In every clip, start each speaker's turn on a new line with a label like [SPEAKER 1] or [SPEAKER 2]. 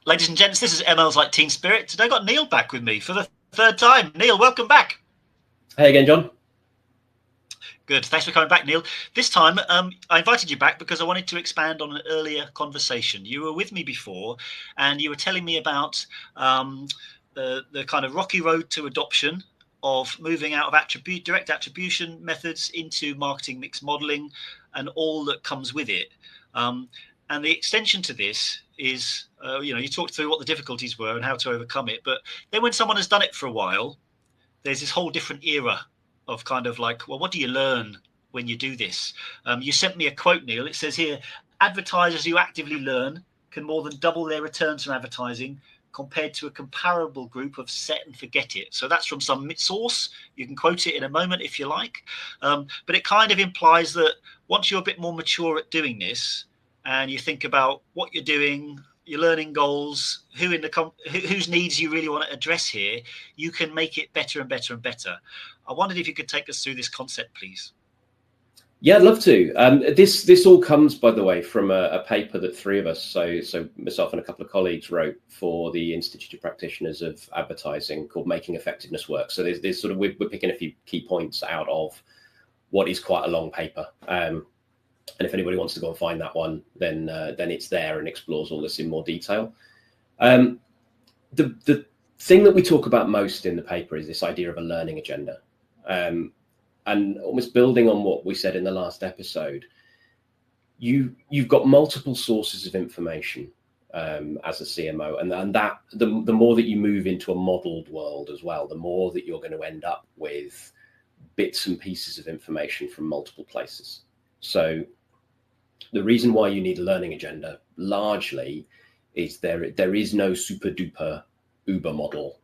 [SPEAKER 1] Ladies and gents, this is ML's Like Teen Spirit. Today I got Neil back with me for the third time. Neil, welcome back.
[SPEAKER 2] Hey again, John.
[SPEAKER 1] Good. Thanks for coming back, Neil. This time, I invited you back because I wanted to expand on an earlier conversation. You were with me before, and you were telling me about the kind of rocky road to adoption of moving out of direct attribution methods into marketing mix modeling and all that comes with it. And the extension to this is, you talked through what the difficulties were and how to overcome it. But then when someone has done it for a while, there's this whole different era of kind of like, well, what do you learn when you do this? You sent me a quote, Neil. It says here, advertisers who actively learn can more than double their returns from advertising compared to a comparable group of set and forget it. So that's from some source. You can quote it in a moment if you like. But it kind of implies that once you're a bit more mature at doing this and you think about what you're doing, your learning goals, whose needs you really want to address here, you can make it better and better and better. I wondered if you could take us through this concept, please.
[SPEAKER 2] Yeah, I'd love to. This all comes, by the way, from a paper that three of us, so myself and a couple of colleagues, wrote for the Institute of Practitioners of Advertising, called "Making Effectiveness Work." So there's sort of we're picking a few key points out of what is quite a long paper. And if anybody wants to go and find that one, then it's there and explores all this in more detail. The thing that we talk about most in the paper is this idea of a learning agenda. And almost building on what we said in the last episode, you've got multiple sources of information as a CMO, and that the more that you move into a modeled world as well, the more that you're going to end up with bits and pieces of information from multiple places. So the reason why you need a learning agenda largely is there is no super duper Uber model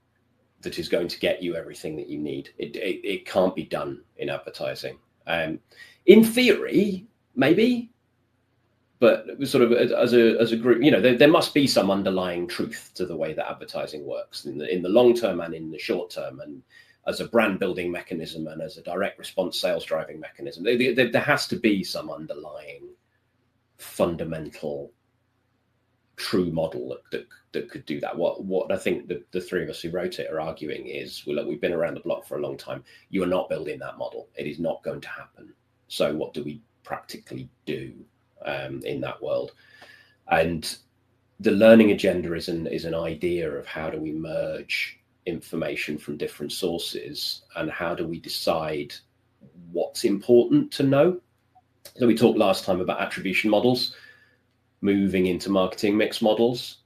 [SPEAKER 2] that is going to get you everything that you need. It can't be done in advertising. In theory, maybe, but sort of as a group, there must be some underlying truth to the way that advertising works in the long term and in the short term, and as a brand building mechanism and as a direct response sales driving mechanism. There has to be some underlying fundamental true model that could do that. What I think the three of us who wrote it are arguing is, well, look, we've been around the block for a long time. You are not building that model. It is not going to happen. So what do we practically do in that world? And the learning agenda is an idea of how do we merge information from different sources and how do we decide what's important to know. So we talked last time about attribution models moving into marketing mix models,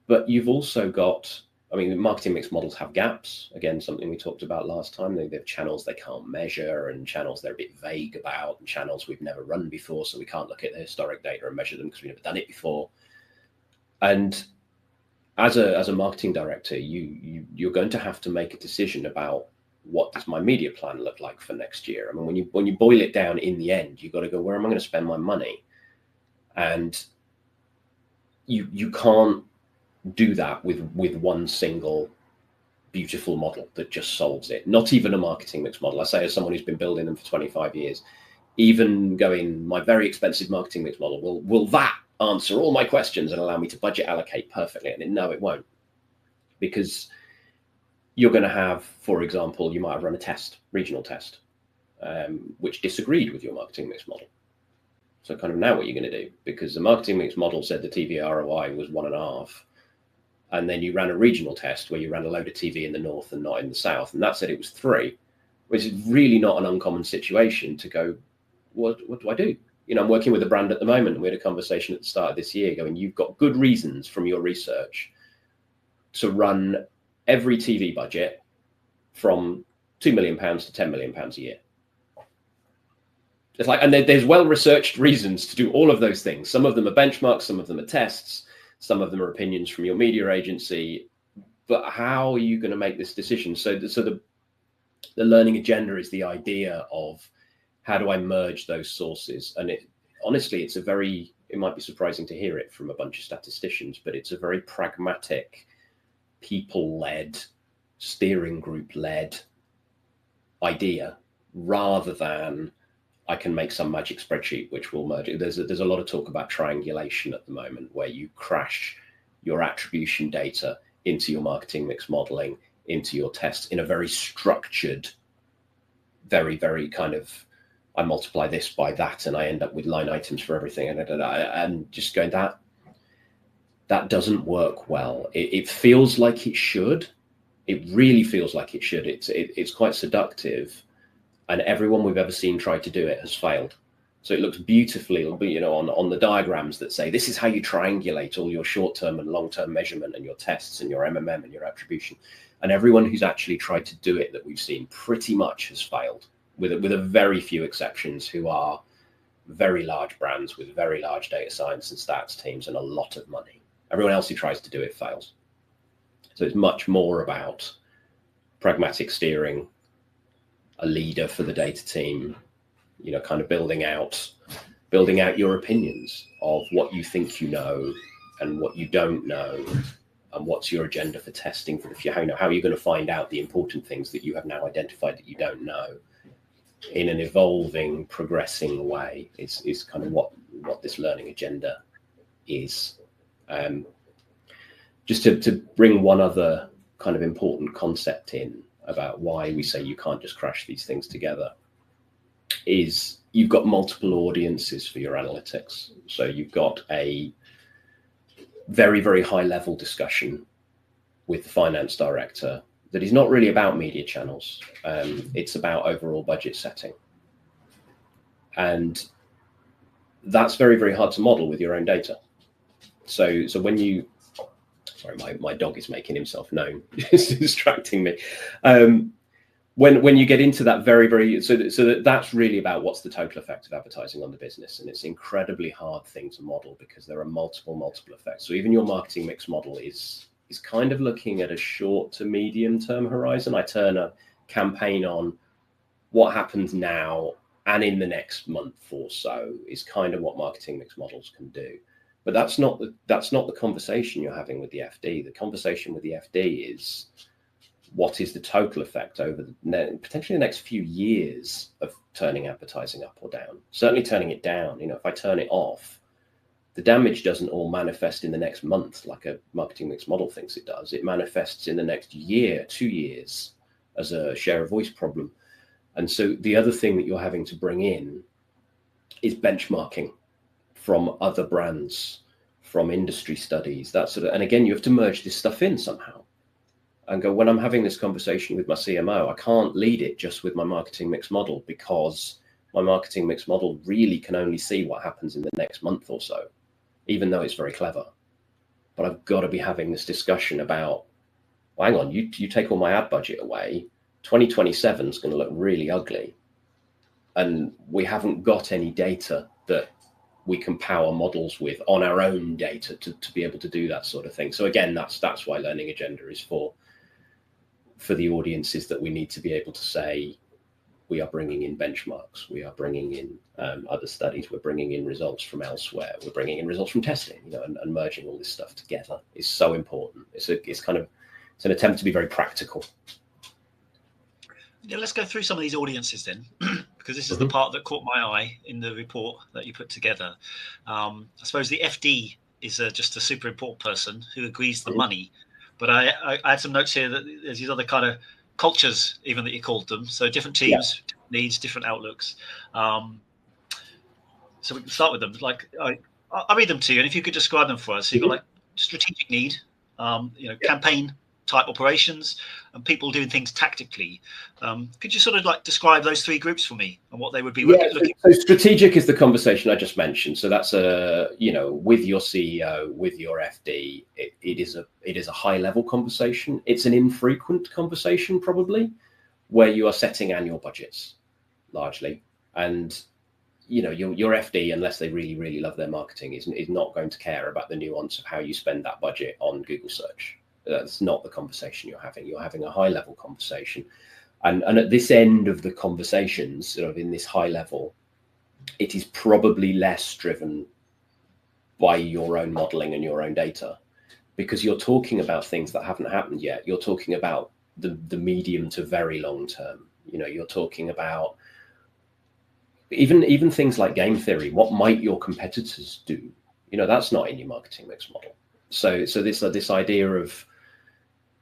[SPEAKER 2] but you've also got, marketing mix models have gaps. Again, something we talked about last time. They have channels they can't measure and channels they're a bit vague about and channels we've never run before, so we can't look at the historic data and measure them because we've never done it before. And as a marketing director, you're going to have to make a decision about what does my media plan look like for next year. When you boil it down, in the end, you've got to go, where am I going to spend my money? And you can't do that with one single beautiful model that just solves it. Not even a marketing mix model. I say, as someone who's been building them for 25 years, even going, my very expensive marketing mix model, will that answer all my questions and allow me to budget allocate perfectly? And no, it won't. Because you're going to have, for example, you might have run a regional test, which disagreed with your marketing mix model. So kind of now what you're going to do, because the marketing mix model said the TV ROI was 1.5, and then you ran a regional test where you ran a load of TV in the north and not in the south, and that said it was 3, which is really not an uncommon situation to go, what do I do? I'm working with a brand at the moment, and we had a conversation at the start of this year going, you've got good reasons from your research to run every TV budget from £2 million to £10 million a year. It's like, and there's well-researched reasons to do all of those things. Some of them are benchmarks, some of them are tests, some of them are opinions from your media agency. But how are you going to make this decision? So the learning agenda is the idea of how do I merge those sources? And honestly, it might be surprising to hear it from a bunch of statisticians, but it's a very pragmatic, people-led, steering group-led idea, rather than I can make some magic spreadsheet which will merge it. There's a lot of talk about triangulation at the moment, where you crash your attribution data into your marketing mix modeling, into your tests in a very structured, very, very kind of, I multiply this by that and I end up with line items for everything, and just going, that doesn't work well. It feels like it should. It really feels like it should. It's quite seductive, and everyone we've ever seen try to do it has failed. So it looks beautifully, you know, on the diagrams that say this is how you triangulate all your short-term and long-term measurement and your tests and your MMM and your attribution. And everyone who's actually tried to do it that we've seen pretty much has failed, with a very few exceptions, who are very large brands with very large data science and stats teams and a lot of money. Everyone else who tries to do it fails. So it's much more about pragmatic steering, a leader for the data team, you know, kind of building out your opinions of what you think you know and what you don't know, and what's your agenda for testing for the future. How are you going to find out the important things that you have now identified that you don't know in an evolving, progressing way is kind of what this learning agenda is. Just to bring one other kind of important concept in about why we say you can't just crash these things together, is you've got multiple audiences for your analytics. So you've got a very, very high level discussion with the finance director that is not really about media channels. It's about overall budget setting. And that's very, very hard to model with your own data. So when you, sorry, my dog is making himself known. It's distracting me. When you get into that that's really about what's the total effect of advertising on the business. And it's an incredibly hard thing to model because there are multiple effects. So even your marketing mix model is kind of looking at a short to medium term horizon. I turn a campaign on, what happens now and in the next month or so is kind of what marketing mix models can do. But that's not the conversation you're having with the FD. The conversation with the FD is, what is the total effect over potentially the next few years of turning advertising up or down? Certainly turning it down. You know, if I turn it off, the damage doesn't all manifest in the next month like a marketing mix model thinks it does. It manifests in the next year, 2 years, as a share of voice problem. And so the other thing that you're having to bring in is benchmarking from other brands, from industry studies, that sort of, and again, you have to merge this stuff in somehow and go, when I'm having this conversation with my CMO, I can't lead it just with my marketing mix model, because my marketing mix model really can only see what happens in the next month or so, even though it's very clever. But I've got to be having this discussion about, well, hang on, you take all my ad budget away, 2027 is going to look really ugly. And we haven't got any data that we can power models with on our own data to be able to do that sort of thing. So again, that's why Learning Agenda is for the audiences that we need to be able to say, we are bringing in benchmarks, we are bringing in other studies, we're bringing in results from elsewhere, we're bringing in results from testing, you know, and merging all this stuff together is so important. It's an attempt to be very practical.
[SPEAKER 1] Yeah, let's go through some of these audiences then, because this is the part that caught my eye in the report that you put together. I suppose the FD is just a super important person who agrees the money, but I had some notes here that there's these other kind of cultures, even, that you called them. So different teams, different needs, different outlooks. So we can start with them. Like I'll read them to you, and if you could describe them for us. So you've got like strategic need, campaign type operations, and people doing things tactically. Could you sort of like describe those three groups for me and what they would be looking
[SPEAKER 2] for? So strategic is the conversation I just mentioned. So that's with your CEO, with your FD, it is a high level conversation. It's an infrequent conversation, probably, where you are setting annual budgets largely. And your FD, unless they really, really love their marketing, is not going to care about the nuance of how you spend that budget on Google search. That's not the conversation you're having. You're having a high level conversation. And at this end of the conversations, sort of in this high level, it is probably less driven by your own modeling and your own data, because you're talking about things that haven't happened yet. You're talking about the medium to very long term. You're talking about even things like game theory. What might your competitors do? That's not in your marketing mix model. So this idea of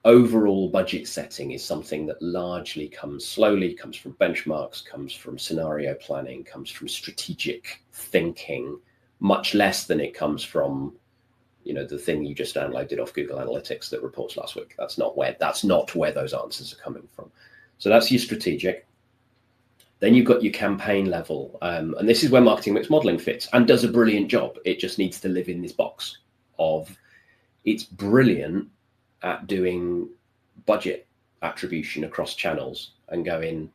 [SPEAKER 2] overall budget setting is something that largely comes slowly, comes from benchmarks, comes from scenario planning, comes from strategic thinking, much less than it comes from, you know, the thing you just downloaded off Google Analytics that reports last week. That's not where those answers are coming from. So that's your strategic. Then you've got your campaign level. And this is where marketing mix modeling fits and does a brilliant job. It just needs to live in this box of, it's brilliant at doing budget attribution across channels and going,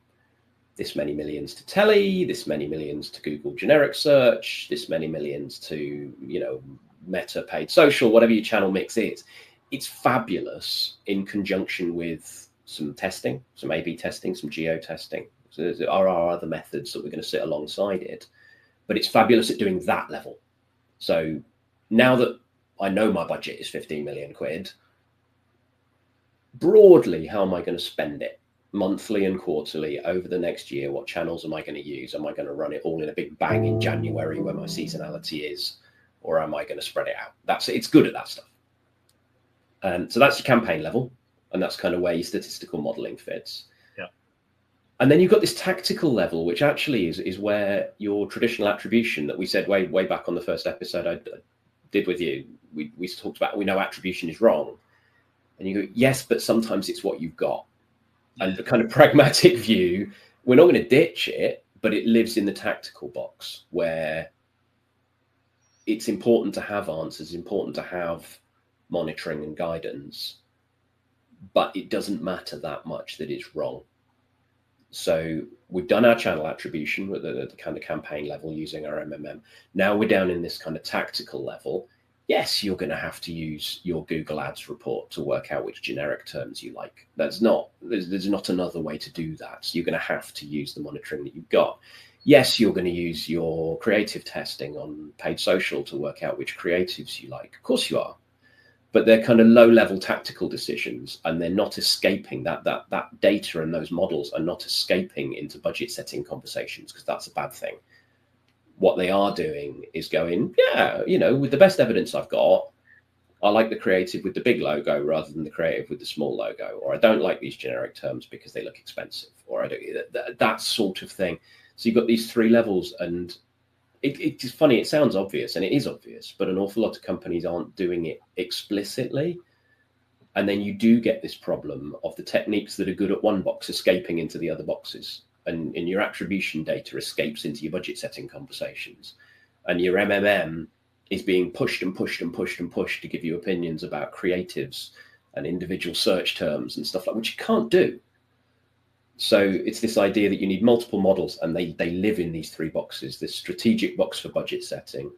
[SPEAKER 2] this many millions to telly, this many millions to Google generic search, this many millions to, you know, Meta paid social, whatever your channel mix is. It's fabulous in conjunction with some testing, some A/B testing, some geo testing. So there are other methods that we're going to sit alongside it, but it's fabulous at doing that level. So now that I know my budget is 15 million quid, broadly, how am I going to spend it monthly and quarterly over the next year? What channels am I going to use? Am I going to run it all in a big bang in January where my seasonality is, or am I going to spread it out? It's good at that stuff. So that's your campaign level, and that's kind of where your statistical modeling fits.
[SPEAKER 1] Yeah.
[SPEAKER 2] And then you've got this tactical level, which actually is where your traditional attribution that we said way back on the first episode I did with you, we talked about, we know attribution is wrong. And you go, yes, but sometimes it's what you've got. Yeah. And the kind of pragmatic view, we're not going to ditch it, but it lives in the tactical box where it's important to have answers, important to have monitoring and guidance, but it doesn't matter that much that it's wrong. So we've done our channel attribution with the kind of campaign level using our MMM. Now we're down in this kind of tactical level. Yes, you're going to have to use your Google Ads report to work out which generic terms you like. There's not another way to do that. So you're going to have to use the monitoring that you've got. Yes, you're going to use your creative testing on paid social to work out which creatives you like. Of course you are. But they're kind of low-level tactical decisions, and they're not escaping that data, and those models are not escaping into budget setting conversations, because that's a bad thing. What they are doing is going, yeah, you know, with the best evidence I've got, I like the creative with the big logo rather than the creative with the small logo, or I don't like these generic terms because they look expensive, or I don't, that sort of thing. So you've got these three levels, and it's funny, it sounds obvious, and it is obvious, but an awful lot of companies aren't doing it explicitly. And then you do get this problem of the techniques that are good at one box escaping into the other boxes. And your attribution data escapes into your budget setting conversations. And your MMM is being pushed and pushed and pushed and pushed to give you opinions about creatives and individual search terms and stuff like that, which you can't do. So it's this idea that you need multiple models, and they live in these three boxes: this strategic box for budget setting,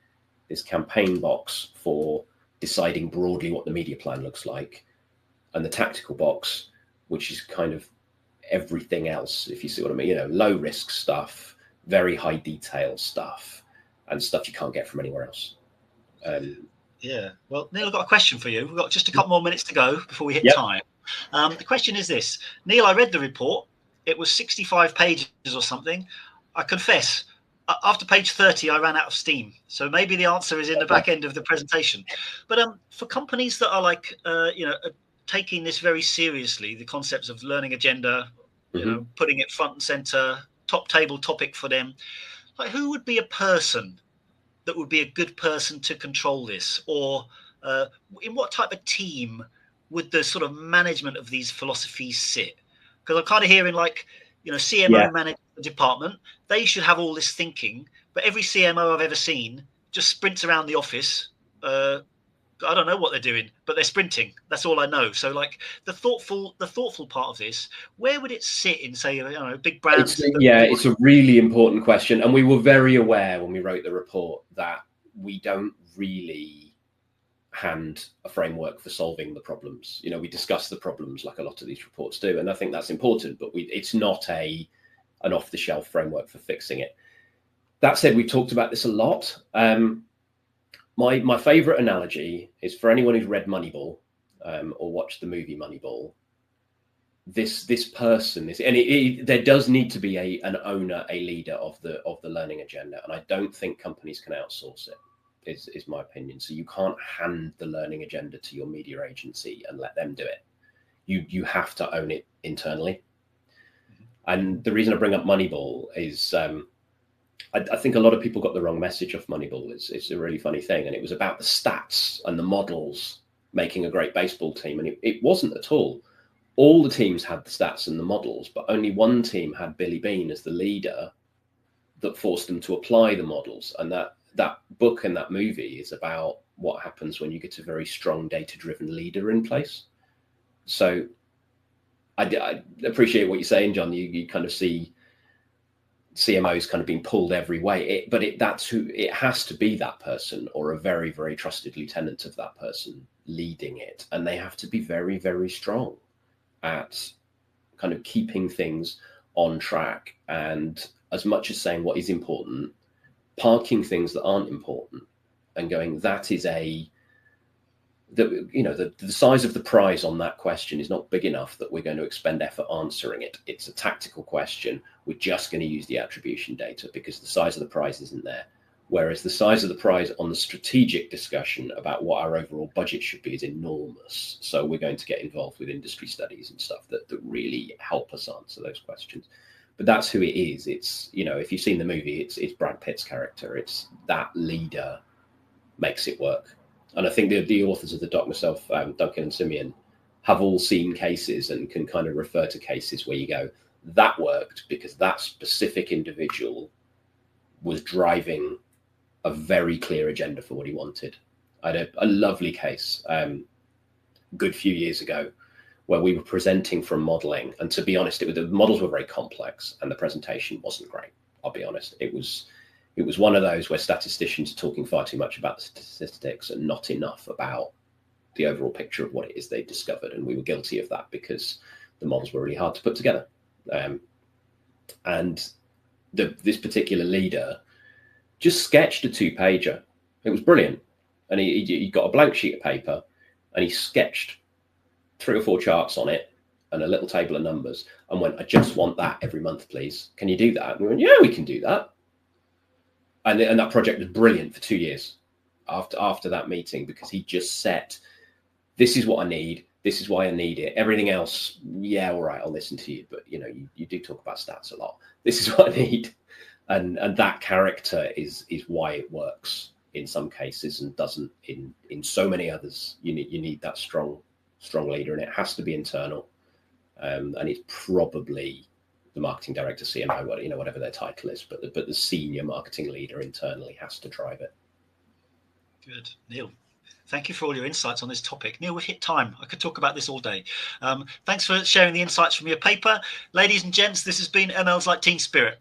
[SPEAKER 2] this campaign box for deciding broadly what the media plan looks like, and the tactical box, which is kind of everything else, if you see what I mean, you know, low risk stuff, very high detail stuff, and stuff you can't get from anywhere else.
[SPEAKER 1] Yeah. Well, Neil, I've got a question for you. We've got just a couple more minutes to go before we hit time. The question is this. Neil, I read the report. It was 65 pages or something. I confess, after page 30, I ran out of steam. So maybe the answer is in the back end of the presentation. But for companies that are like, you know, taking this very seriously, the concepts of learning agenda, you know, putting it front and center, top table topic for them, like who would be a person that would be a good person to control this? Or in what type of team would the sort of management of these philosophies sit? Because I'm kind of hearing like, you know, CMO manage the department. They should have all this thinking, but every CMO I've ever seen just sprints around the office. I don't know what they're doing, but they're sprinting. That's all I know. So like the thoughtful part of this, where would it sit in, say, you know, big brands?
[SPEAKER 2] It's a really important question. And we were very aware when we wrote the report that we don't really hand a framework for solving the problems. You know, we discuss the problems like a lot of these reports do. And I think that's important, but it's not an off-the-shelf framework for fixing it. That said, we've talked about this a lot. My favorite analogy is for anyone who's read Moneyball or watched the movie Moneyball. This person, there does need to be an owner, a leader of the learning agenda, and I don't think companies can outsource it. is my opinion. So you can't hand the learning agenda to your media agency and let them do it. You have to own it internally. And the reason I bring up Moneyball is I think a lot of people got the wrong message of Moneyball. It's a really funny thing. And it was about the stats and the models making a great baseball team. And it wasn't at all. All the teams had the stats and the models, but only one team had Billy Beane as the leader that forced them to apply the models. And that book and that movie is about what happens when you get a very strong data-driven leader in place. So I appreciate what you're saying, John. You kind of see CMOs kind of being pulled every way, that's who it has to be, that person or a very, very trusted lieutenant of that person leading it. And they have to be very, very strong at kind of keeping things on track. And as much as saying what is important, parking things that aren't important and going, that is the size of the prize on that question is not big enough that we're going to expend effort answering it. It's a tactical question. We're just going to use the attribution data because the size of the prize isn't there. Whereas the size of the prize on the strategic discussion about what our overall budget should be is enormous. So we're going to get involved with industry studies and stuff that really help us answer those questions. But that's who it is. It's, if you've seen the movie, it's Brad Pitt's character. It's that leader makes it work. And I think the authors of the doc, myself, Duncan and Simeon, have all seen cases and can kind of refer to cases where you go, that worked because that specific individual was driving a very clear agenda for what he wanted. I had a lovely case a good few years ago where we were presenting from modeling. And to be honest, the models were very complex and the presentation wasn't great. I'll be honest. It was one of those where statisticians are talking far too much about the statistics and not enough about the overall picture of what it is they discovered. And we were guilty of that because the models were really hard to put together. And this particular leader just sketched a 2-pager. It was brilliant. And he got a blank sheet of paper and he sketched 3 or 4 charts on it and a little table of numbers and went, I just want that every month, please. Can you do that? And we went, yeah, we can do that. And that project was brilliant for 2 years after that meeting, because he just set, this is what I need. This is why I need it. Everything else, yeah, all right, I'll listen to you. But, you do talk about stats a lot. This is what I need. And that character is why it works in some cases and doesn't in so many others. You need that strong leader, and it has to be internal. And it's probably the marketing director, CMO, whatever their title is, but the senior marketing leader internally has to drive it.
[SPEAKER 1] Good. Neil, thank you for all your insights on this topic. Neil, we've hit time. I could talk about this all day. Thanks for sharing the insights from your paper. Ladies and gents, this has been ML's Like Teen Spirit.